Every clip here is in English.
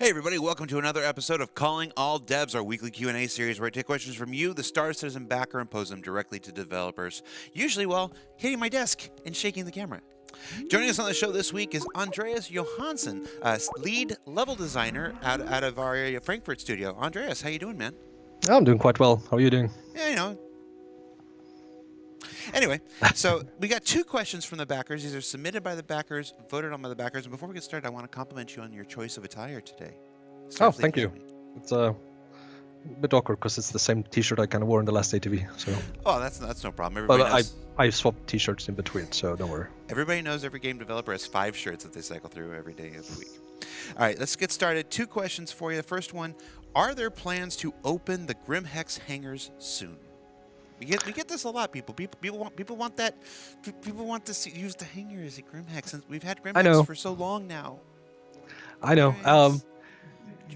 Hey everybody, welcome to another episode of Calling All Devs, our weekly Q&A series where I take questions from you, the Star Citizen backer, and pose them directly to developers, usually while hitting my desk and shaking the camera. Joining us on the show this week is Andreas Johansson, lead level designer out of our Frankfurt studio. Andreas, how you doing, man? I'm doing quite well. How are you doing? Yeah. Anyway, so we got two questions from the backers. These are submitted by the backers, voted on by the backers. And before we get started, I want to compliment you on your choice of attire today. Oh, thank you. It's a bit awkward because it's the same T-shirt I kind of wore in the last ATV. So. Oh, that's no problem. Everybody knows. I swapped T-shirts in between, so don't worry. Everybody knows every game developer has 5 shirts that they cycle through every day of the week. All right, let's get started. 2 questions for you. The first one: are there plans to open the Grimm Hex Hangers soon? We get this a lot, people. People want that. People want to use the hangers at Grimm Hex, and we've had Grimm Hex for so long now. I know.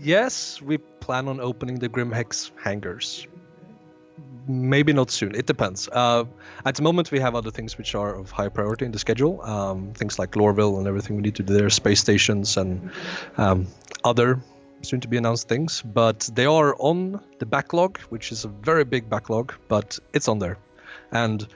Yes, we plan on opening the Grimm Hex Hangers. Maybe not soon. It depends. At the moment, we have other things which are of high priority in the schedule. Things like Lorville and everything we need to do there, space stations and other soon-to-be announced things. But they are on the backlog, which is a very big backlog, but it's on there. And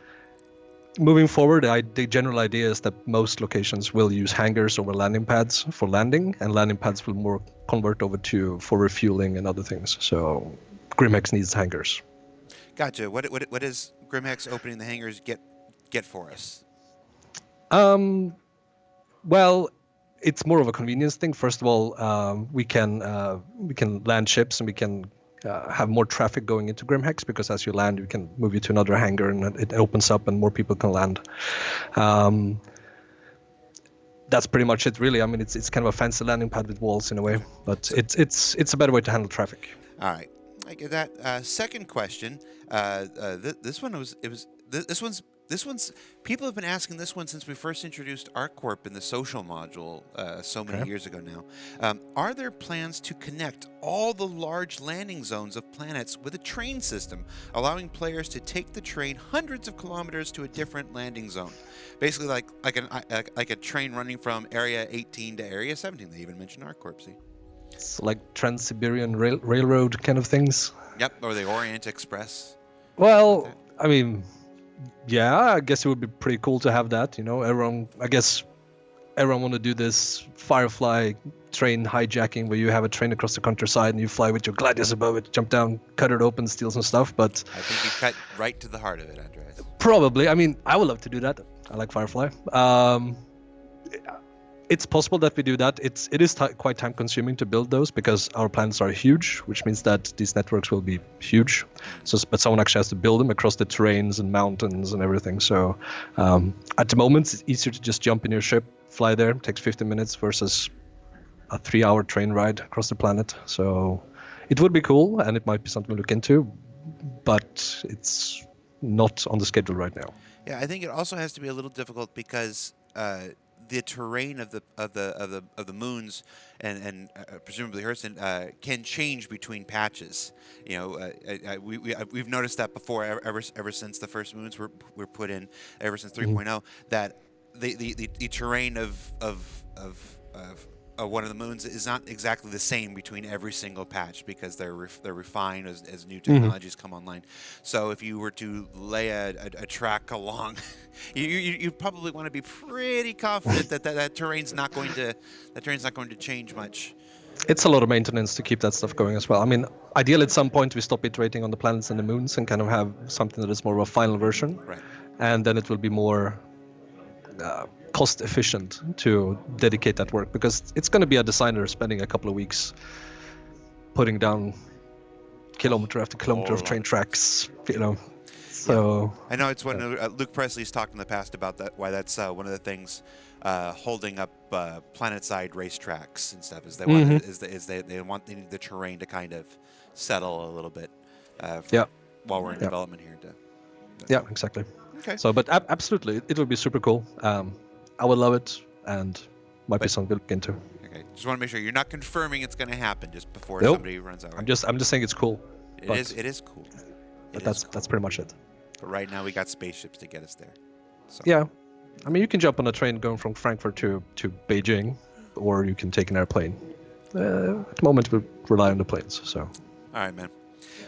moving forward, the general idea is that most locations will use hangars over landing pads for landing, and landing pads will more convert over for refueling and other things. So Grimm Hex needs hangars. Gotcha. What does Grimm Hex opening the hangars get for us? Well, it's more of a convenience thing. First of all, we can land ships and we can have more traffic going into Grimm Hex, because as you land, we can move you to another hangar and it opens up and more people can land. That's pretty much it, really. I mean, it's kind of a fancy landing pad with walls in a way, but it's a better way to handle traffic. All right, I get that. Second question. This one's people have been asking this one since we first introduced ArcCorp in the social module so many years ago now. Are there plans to connect all the large landing zones of planets with a train system, allowing players to take the train hundreds of kilometers to a different landing zone? Basically, like a train running from Area 18 to Area 17. They even mentioned ArcCorp. See? It's like Trans-Siberian Railroad kind of things. Yep, or the Orient Express. Well, I mean, yeah, I guess it would be pretty cool to have that. You know, everyone want to do this Firefly train hijacking where you have a train across the countryside and you fly with your gliders above it, jump down, cut it open, steal some stuff. But I think you cut right to the heart of it, Andreas. Probably. I mean, I would love to do that. I like Firefly. It's possible that we do that. It is quite time consuming to build those because our planets are huge, which means that these networks will be huge. But someone actually has to build them across the terrains and mountains and everything. So at the moment, it's easier to just jump in your ship, fly there. It takes 15 minutes versus a 3-hour train ride across the planet. So it would be cool, and it might be something to look into, but it's not on the schedule right now. Yeah, I think it also has to be a little difficult because the terrain of the moons and presumably Hurston can change between patches. You know, we've noticed that before ever since the first moons were put in, ever since 3.0, that the terrain of one of the moons is not exactly the same between every single patch because they're refined as new technologies come online. So if you were to lay a track along, you probably want to be pretty confident that terrain's not going to change much. It's a lot of maintenance to keep that stuff going as well. I mean, ideally at some point we stop iterating on the planets and the moons and kind of have something that is more of a final version. Right. And then it will be more cost efficient to dedicate that work, because it's going to be a designer spending a couple of weeks putting down kilometer after kilometer of train tracks, you know. So yeah. I know it's one Luke Presley's talked in the past about that, why that's one of the things holding up planet-side racetracks and stuff is they need the terrain to kind of settle a little bit while we're in development here. Yeah, exactly. Okay. So, but absolutely, it would be super cool. I would love it, and might be something to look into. Okay, just want to make sure you're not confirming it's going to happen just before somebody runs out. I'm just saying it's cool. It is cool. But that's pretty much it. But right now we got spaceships to get us there. So. Yeah, I mean you can jump on a train going from Frankfurt to Beijing, or you can take an airplane. At the moment, we rely on the planes. So. All right, man.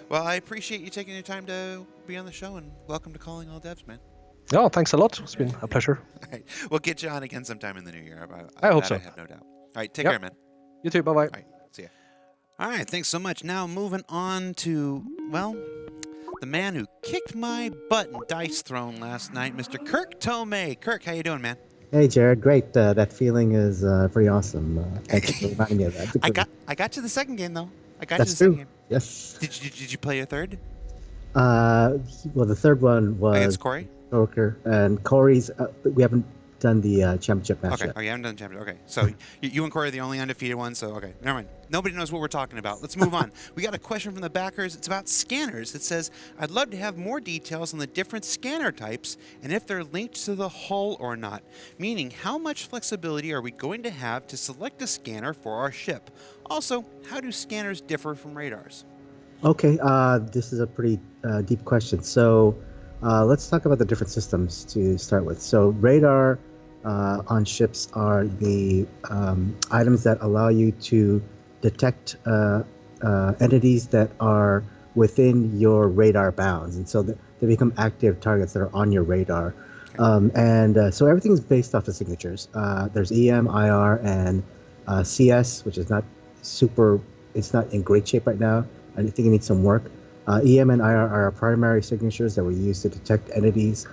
Well, I appreciate you taking your time to be on the show, and welcome to Calling All Devs, man. Oh, thanks a lot. It's been a pleasure. All right. We'll get you on again sometime in the new year. I hope so. I have no doubt. All right. Take Yep. care, man. You too. Bye-bye. All right. See ya. All right. Thanks so much. Now moving on to, well, the man who kicked my butt in Dice Throne last night, Mr. Kirk Tomei. Kirk, how you doing, man? Hey, Jared. Great. That feeling is pretty awesome. Thanks for reminding me of that. I got you the second game, though. I got That's you the second true. game. Yes. Did you play your third? Well, the third one was Against Corey? Poker, and Corey's. We haven't done the championship match Okay. yet. Oh, you haven't done the championship. Okay. So you and Corey are the only undefeated ones. So okay, never mind. Nobody knows what we're talking about. Let's move on. We got a question from the backers. It's about scanners. It says, "I'd love to have more details on the different scanner types and if they're linked to the hull or not. Meaning, how much flexibility are we going to have to select a scanner for our ship? Also, how do scanners differ from radars?" Okay. This is a pretty deep question. So, let's talk about the different systems to start with. So, radar on ships are the items that allow you to detect entities that are within your radar bounds, and so they become active targets that are on your radar. So everything is based off of signatures. There's EM, IR, and CS, which is not super. It's not in great shape right now. I think it needs some work. EM and IR are our primary signatures that we use to detect entities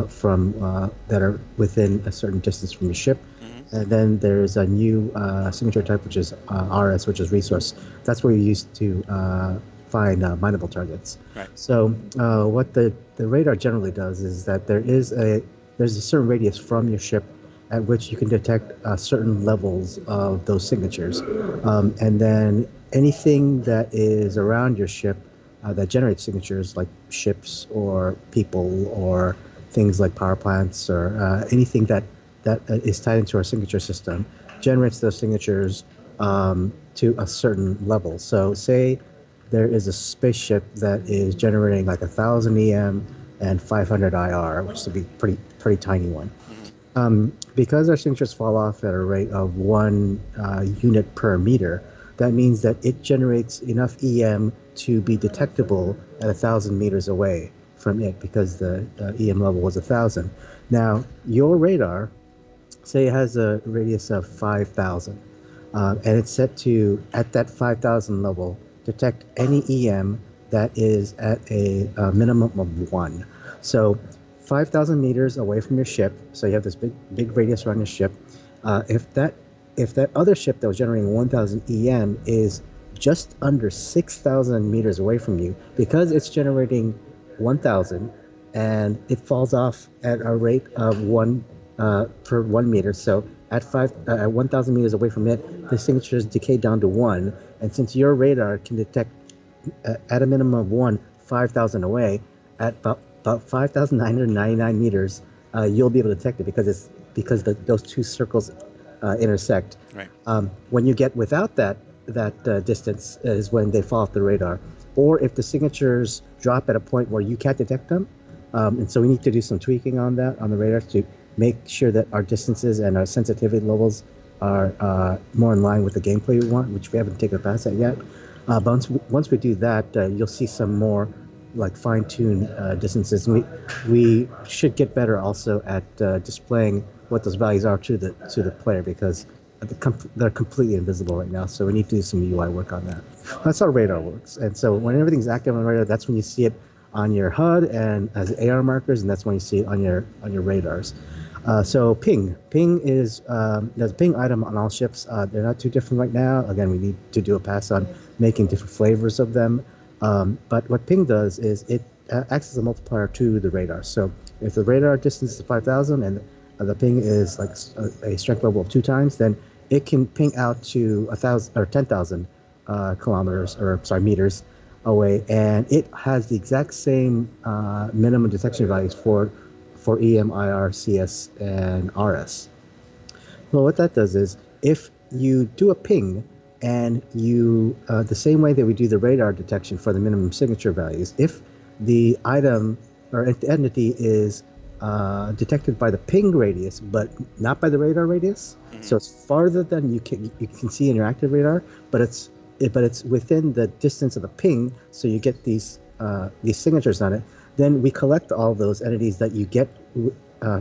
from that are within a certain distance from the ship. And then there's a new signature type, which is RS, which is resource. That's what we use to find mineable targets. Right. So what the radar generally does is that there's a certain radius from your ship at which you can detect certain levels of those signatures. And then anything that is around your ship that generates signatures, like ships or people or things like power plants or anything that is tied into our signature system, generates those signatures to a certain level. So say there is a spaceship that is generating like 1,000 EM and 500 IR, which would be pretty tiny one. Because our signatures fall off at a rate of 1 unit per meter, that means that it generates enough EM to be detectable at 1,000 meters away from it, because the EM level was 1,000. Now, your radar, say it has a radius of 5,000, and it's set to, at that 5,000 level, detect any EM that is at a minimum of 1. So 5,000 meters away from your ship, so you have this big radius around your ship. If that other ship that was generating 1,000 EM is just under 6,000 meters away from you, because it's generating 1,000 and it falls off at a rate of 1 per 1 meter. So at 1,000 meters away from it, the signatures decay down to 1. And since your radar can detect at a minimum of 1, 5,000 away, at about 5,999 meters, you'll be able to detect it because those two circles intersect. Right. When you get without that distance is when they fall off the radar, or if the signatures drop at a point where you can't detect them. And so we need to do some tweaking on that on the radar to make sure that our distances and our sensitivity levels are more in line with the gameplay we want, which we haven't taken a pass at yet. But once we do that, you'll see some more like fine-tuned distances. We should get better also at displaying what those values are to the player, because they're completely invisible right now. So we need to do some UI work on that. That's how radar works. And so when everything's active on radar, that's when you see it on your HUD and as AR markers, and that's when you see it on your radars. So ping is there's a ping item on all ships. They're not too different right now. Again, we need to do a pass on making different flavors of them. But what ping does is it acts as a multiplier to the radar. So if the radar distance is 5,000 and the ping is like a strength level of 2 times, then it can ping out to 1,000 or 10,000 meters away, and it has the exact same minimum detection values for EM, IR, CS, and RS. Well, what that does is, if you do a ping and you the same way that we do the radar detection for the minimum signature values, if the item or if the entity is detected by the ping radius, but not by the radar radius. So it's farther than you can see in your active radar, but it's within the distance of the ping. So you get these signatures on it. Then we collect all those entities that you get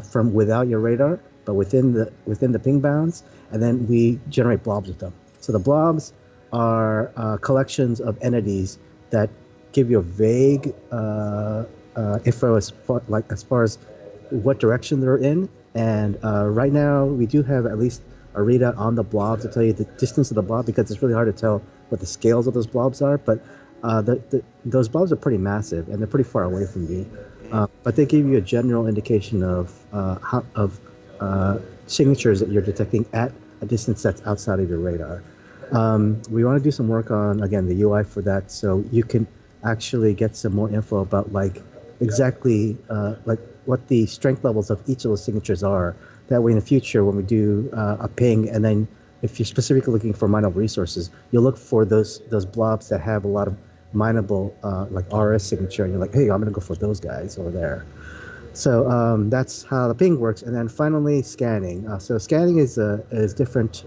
from without your radar, but within the ping bounds, and then we generate blobs with them. So the blobs are collections of entities that give you a vague info as far as what direction they're in. And right now, we do have at least a readout on the blob to tell you the distance of the blob, because it's really hard to tell what the scales of those blobs are. But those blobs are pretty massive, and they're pretty far away from you. But they give you a general indication of signatures that you're detecting at a distance that's outside of your radar. We want to do some work on, again, the UI for that, so you can actually get some more info about exactly what the strength levels of each of those signatures are. That way in the future, when we do a ping, and then if you're specifically looking for mineable resources, you'll look for those blobs that have a lot of mineable like RS signature, and you're like, hey, I'm going to go for those guys over there. So that's how the ping works. And then finally, scanning. So scanning is different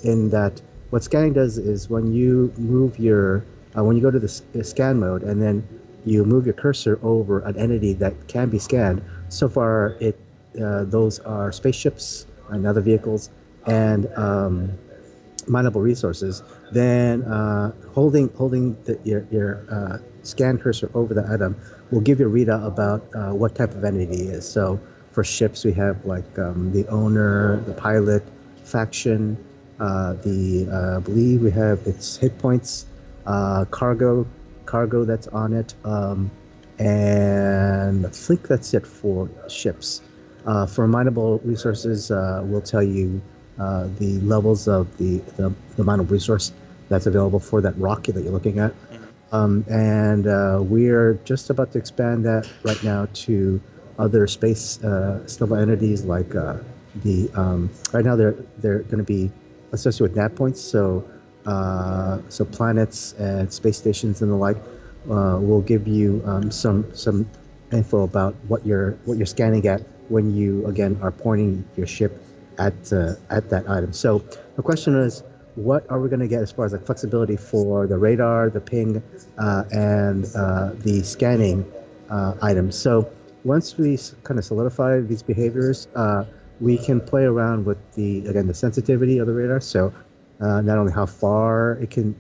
in that what scanning does is when you move when you go to the scan mode, and then you move your cursor over an entity that can be scanned. So far, those are spaceships and other vehicles and mineable resources. Then holding your scan cursor over the item will give you a readout about what type of entity it is. So for ships, we have the owner, the pilot, faction, I believe we have its hit points, cargo that's on it, and I think that's it for ships. For mineable resources, we'll tell you the levels of the mineable resource that's available for that rocket that you're looking at. And we're just about to expand that right now to other space level entities, like right now they're going to be associated with nav points, so planets and space stations and the like. Will give you some info about what you're scanning at when you again are pointing your ship at that item. So the question is, what are we going to get as far as flexibility for the radar, the ping, and the scanning items? So once we kind of solidify these behaviors, we can play around with the sensitivity of the radar. So not only how far it can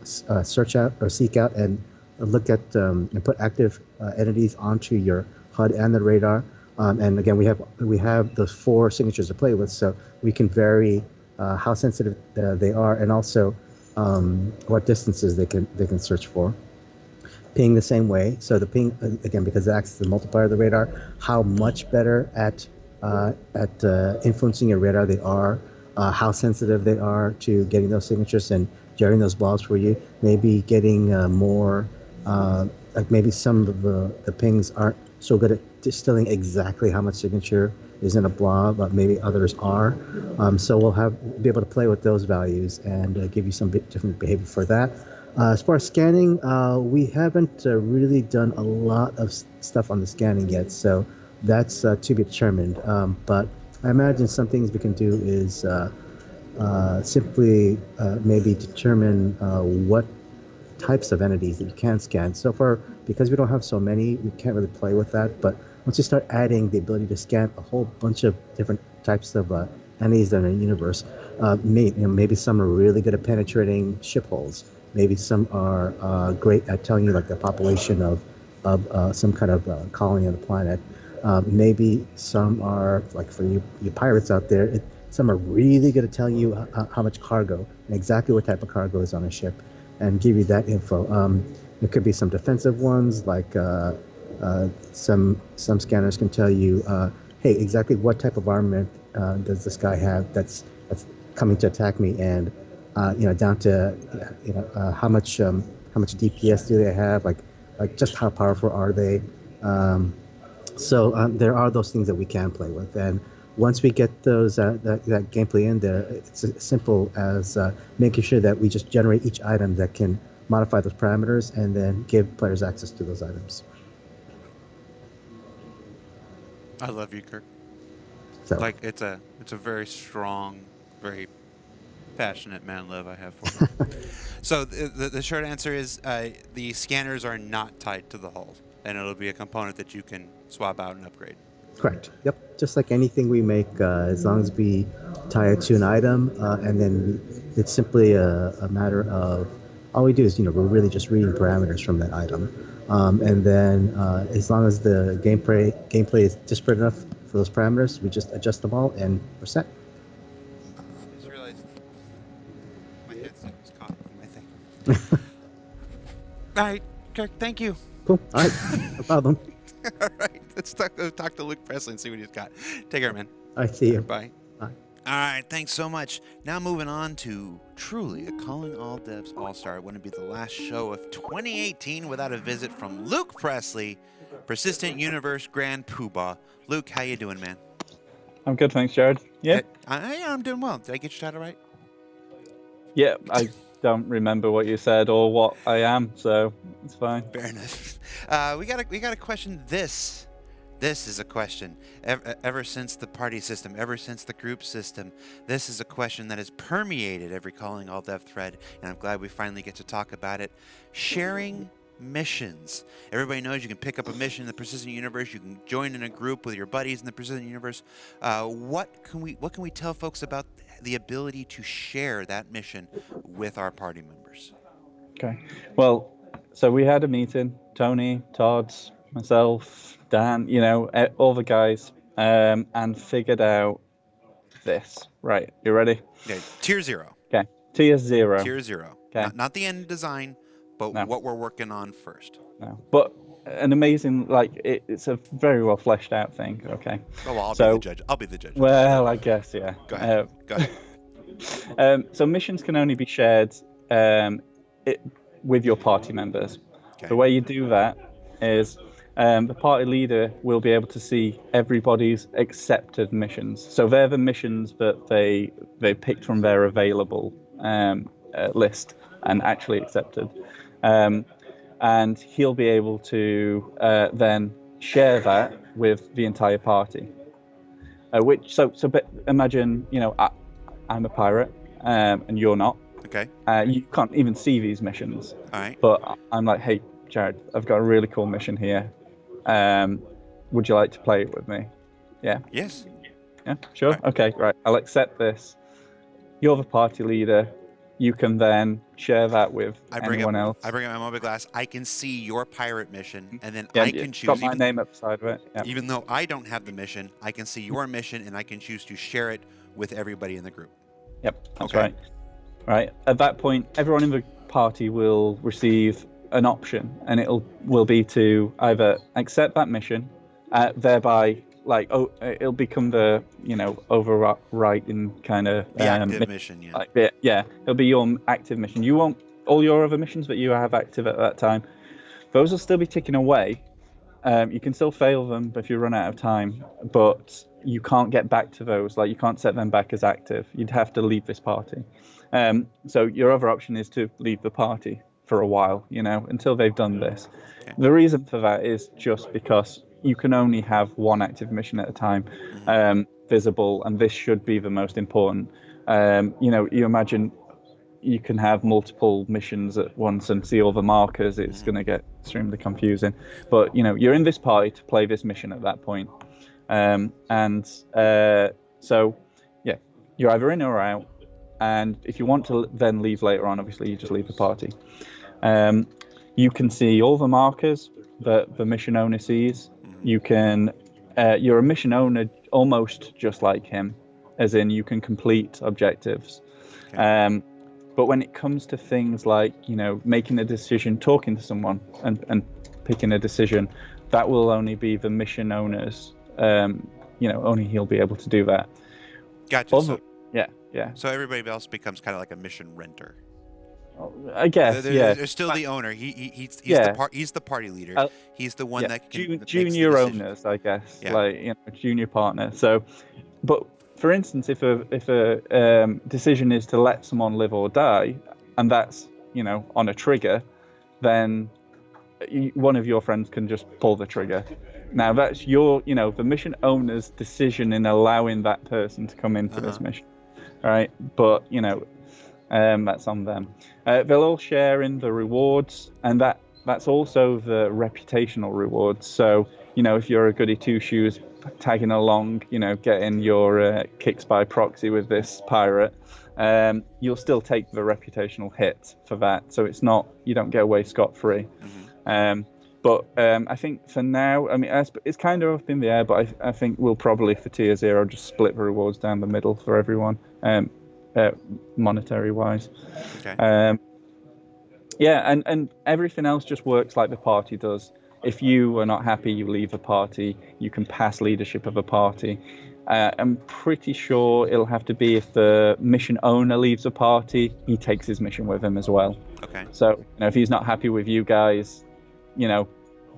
search out or seek out and look at and put active entities onto your HUD and the radar. And again, we have those 4 signatures to play with, so we can vary how sensitive they are, and also what distances they can search for. Ping the same way. So the ping, again, because it acts as the multiplier of the radar, how much better at influencing your radar they are, how sensitive they are to getting those signatures and generating those blobs for you. Maybe getting more, maybe some of the pings aren't so good at distilling exactly how much signature is in a blob, but maybe others are. So we'll be able to play with those values and give you some different behavior for that. As far as scanning, we haven't really done a lot of stuff on the scanning yet, so that's to be determined. But I imagine some things we can do is simply maybe determine what types of entities that you can scan. So far, because we don't have so many, we can't really play with that. But once you start adding the ability to scan a whole bunch of different types of entities that are in the universe, maybe some are really good at penetrating ship holes. Maybe some are great at telling you the population of some kind of colony on the planet. Maybe some are, like for you pirates out there, some are really good at telling you how much cargo and exactly what type of cargo is on a ship, and give you that info. There could be some defensive ones, like some scanners can tell you, hey, exactly what type of armament does this guy have that's coming to attack me, and down to how much DPS do they have, like just how powerful are they. So there are those things that we can play with, and once we get those that gameplay in there, it's as simple as making sure that we just generate each item that can modify those parameters, and then give players access to those items. I love you, Kirk. So Like it's a very strong, very passionate man love I have for you. So the short answer is the scanners are not tied to the hull, and it'll be a component that you can swap out and upgrade. correct. Yep. Just like anything we make, as long as we tie it to an item, and then it's simply a matter of all we do is we're really just reading parameters from that item, and then as long as the gameplay is disparate enough for those parameters, we just adjust them all and we're set. I just realized my headset was caught in my thing. All right, Kirk, thank you. Cool. All right. No problem. All right, let's go talk to Luke Presley and see what he's got. Take care, man. All right. See you. Bye. Bye. All right, thanks so much. Now moving on to truly a Calling All Devs All-Star. It wouldn't be the last show of 2018 without a visit from Luke Presley, Persistent Universe Grand Poobah. Luke, how you doing, man? I'm good, thanks, Jared. Yeah? I'm doing well. Did I get your title right? Yeah, I don't remember what you said or what I am, so it's fine. Fair enough. We got a question. This is a question. Ever since the party system, ever since the group system, this is a question that has permeated every Calling All Dev thread, and I'm glad we finally get to talk about it. Sharing missions. Everybody knows you can pick up a mission in the Persistent Universe. You can join in a group with your buddies in the Persistent Universe. What can we tell folks about the ability to share that mission with our party members? Okay. Well, so we had a meeting. Tony, Todd, myself, Dan, all the guys, and figured out this. Right, you ready? Okay, tier 0. Okay, tier 0. Tier 0. Okay. Not the end design, but No. what we're working on first. No, but an amazing, it's a very well fleshed out thing. Okay. Oh, well, So- I'll be the judge. Well, I guess, yeah. Go ahead. Go ahead. So missions can only be shared with your party members. Okay. The way you do that is the party leader will be able to see everybody's accepted missions. So they're the missions that they picked from their available list and actually accepted. And he'll be able to then share that with the entire party. But imagine, I'm a pirate and you're not. Okay. You can't even see these missions. All right. But I'm like, hey, Jared, I've got a really cool mission here. Would you like to play it with me? Yeah. Yes. Yeah, sure. Right. Okay, right. I'll accept this. You're the party leader. You can then share that with anyone else. I bring up my mobile glass. I can see your pirate mission, and then Yeah, I it's can choose. got my name up the side of it. Yeah. Even though I don't have the mission, I can see your mission, and I can choose to share it with everybody in the group. Yep, that's Okay. right. Right. At that point, everyone in the party will receive an option, and will be to either accept that mission, thereby it'll become the overriding kind of The active mission, yeah. It'll be your active mission. You won't all your other missions that you have active at that time. Those will still be ticking away. You can still fail them if you run out of time, but you can't get back to those. You can't set them back as active. You'd have to leave this party. So your other option is to leave the party for a while, until they've done this. Okay. The reason for that is just because you can only have one active mission at a time visible, and this should be the most important. You imagine you can have multiple missions at once and see all the markers. It's going to get extremely confusing. But, you're in this party to play this mission at that point. So, you're either in or out. And if you want to then leave later on, obviously you just leave the party. You can see all the markers that the mission owner sees. You can, you're a mission owner almost just like him, as in you can complete objectives. Okay. But when it comes to things like, making a decision, talking to someone and picking a decision, that will only be the mission owner's, only he'll be able to do that. Gotcha. Yeah. So everybody else becomes kind of like a mission renter. I guess, yeah. They're still the owner. He's Yeah. he's the party leader. He's the one that can that makes the junior decision. owners, I guess, Yeah. Junior partner. So, but for instance, if a decision is to let someone live or die, and that's on a trigger, then one of your friends can just pull the trigger. Now that's the mission owner's decision in allowing that person to come into this mission, right? But that's on them. They'll all share in the rewards, and that's also the reputational rewards. So if you're a goody two shoes tagging along, getting your kicks by proxy with this pirate, you'll still take the reputational hit for that. So you don't get away scot-free. But I think for now, I mean, it's kind of up in the air, but I think we'll probably, for Tier 0, just split the rewards down the middle for everyone, monetary-wise. Okay. And everything else just works like the party does. If you are not happy, you leave a party. You can pass leadership of a party. I'm pretty sure it'll have to be if the mission owner leaves a party, he takes his mission with him as well. Okay. So if he's not happy with you guys, he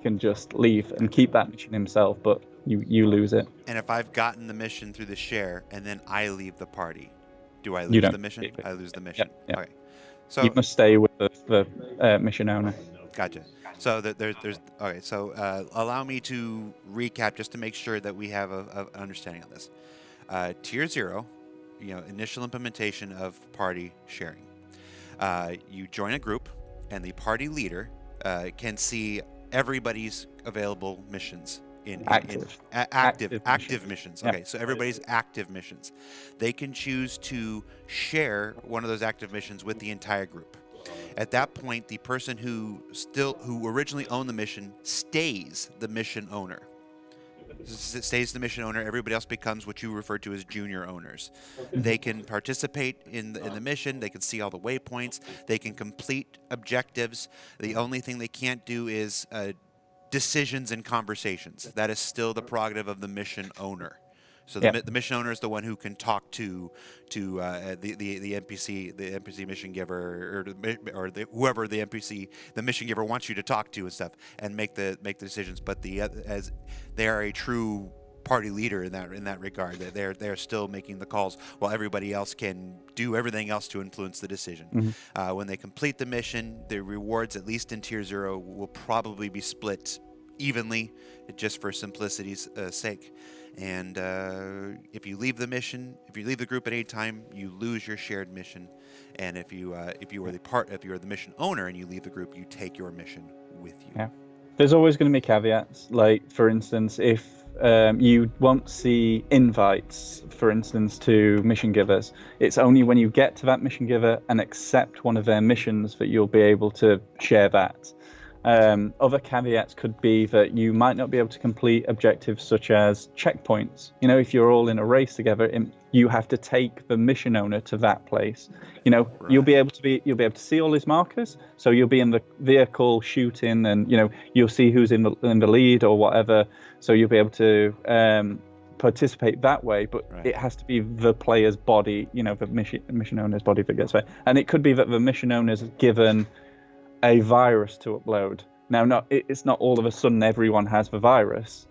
can just leave and keep that mission himself, but you lose it. And if I've gotten the mission through the share and then I leave the party, do I lose the mission? I lose the mission. Yeah. Okay. So you must stay with the mission owner. Gotcha. So there's okay. So allow me to recap just to make sure that we have an understanding of this. Tier 0, initial implementation of party sharing. You join a group, and the party leader can see everybody's available missions active missions. Okay, so everybody's active missions. They can choose to share one of those active missions with the entire group. At that point, the person who originally owned the mission stays the mission owner. Stays the mission owner. Everybody else becomes what you refer to as junior owners. They can participate in the mission. They can see all the waypoints. They can complete objectives. The only thing they can't do is decisions and conversations. That is still the prerogative of the mission owner. So the mission owner is the one who can talk to the NPC mission giver, or whoever the mission giver wants you to talk to and stuff, and make the decisions. But as they are a true party leader in that regard, that they're still making the calls while everybody else can do everything else to influence the decision. When they complete the mission, the rewards, at least in Tier 0, will probably be split evenly, just for simplicity's sake. And if you leave the group at any time, you lose your shared mission. And if you are the mission owner and you leave the group, you take your mission with you. Yeah. There's always going to be caveats. Like, for instance, if you won't see invites, for instance, to mission givers, it's only when you get to that mission giver and accept one of their missions that you'll be able to share that. Other caveats could be that you might not be able to complete objectives such as checkpoints. If you're all in a race together, you have to take the mission owner to that place. Right. You'll be able to see all his markers, so you'll be in the vehicle shooting, and you'll see who's in the lead or whatever. So you'll be able to participate that way, but It has to be the player's body, the mission owner's body that gets there. And it could be that the mission owner's given a virus to upload. Now, it's not all of a sudden everyone has the virus,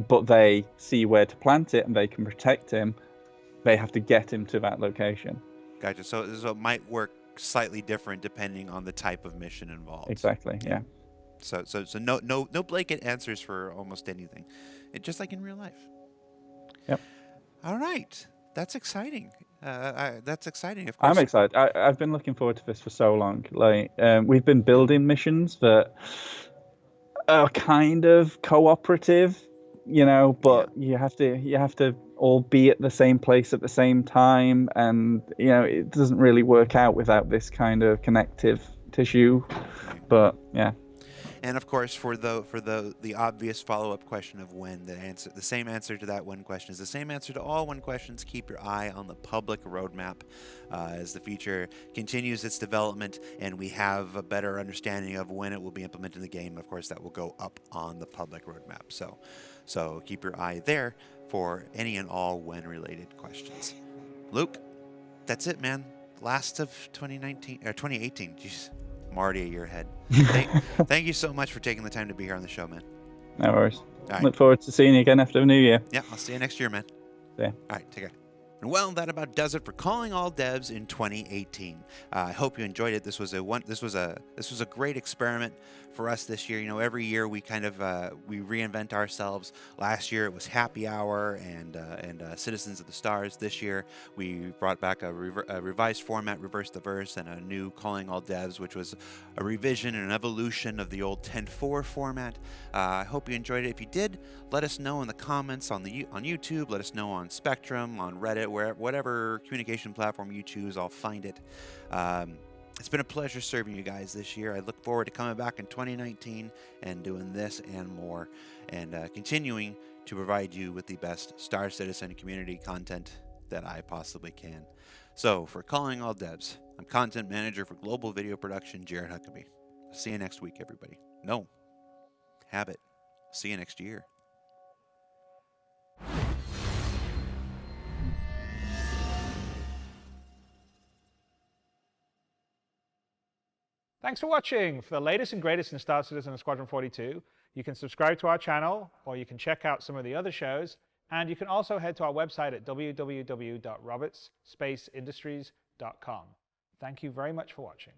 but they see where to plant it and they can protect him. They have to get him to that location. Gotcha. So it might work slightly different depending on the type of mission involved. Exactly. Yeah. So no blanket answers for almost anything. Just like in real life. Yep. All right. That's exciting. That's exciting, of course. I'm excited. I've been looking forward to this for so long. Like, we've been building missions that are kind of cooperative, but you have to all be at the same place at the same time, and it doesn't really work out without this kind of connective tissue. But yeah. And of course, for the obvious follow-up question of when, the same answer to that one question is the same answer to all one questions. Keep your eye on the public roadmap as the feature continues its development, and we have a better understanding of when it will be implemented in the game. Of course, that will go up on the public roadmap. So keep your eye there for any and all when-related questions. Luke, that's it, man. Last of 2019 or 2018. Jeez. I'm already a year ahead. Thank you so much for taking the time to be here on the show, man. No worries. Right. Look forward to seeing you again after the new year. Yeah, I'll see you next year, man. Yeah. All right, take care. And well, that about does it for Calling All Devs in 2018. I hope you enjoyed it. This was a great experiment for us this year. You know, every year we kind of we reinvent ourselves. Last year it was Happy Hour and Citizens of the Stars. This year we brought back a revised format, Reverse the Verse, and a new Calling All Devs, which was a revision and an evolution of the old 10.4 format. I hope you enjoyed it. If you did, let us know in the comments on YouTube. Let us know on Spectrum, on Reddit, whatever communication platform you choose. I'll find it. It's been a pleasure serving you guys this year. I look forward to coming back in 2019 and doing this and more, and continuing to provide you with the best Star Citizen community content that I possibly can. So, for Calling All Devs, I'm Content Manager for Global Video Production, Jared Huckabee. See you next week, everybody. No, have it. See you next year. Thanks for watching. For the latest and greatest in Star Citizen and Squadron 42, you can subscribe to our channel, or you can check out some of the other shows, and you can also head to our website at www.robertspaceindustries.com. Thank you very much for watching.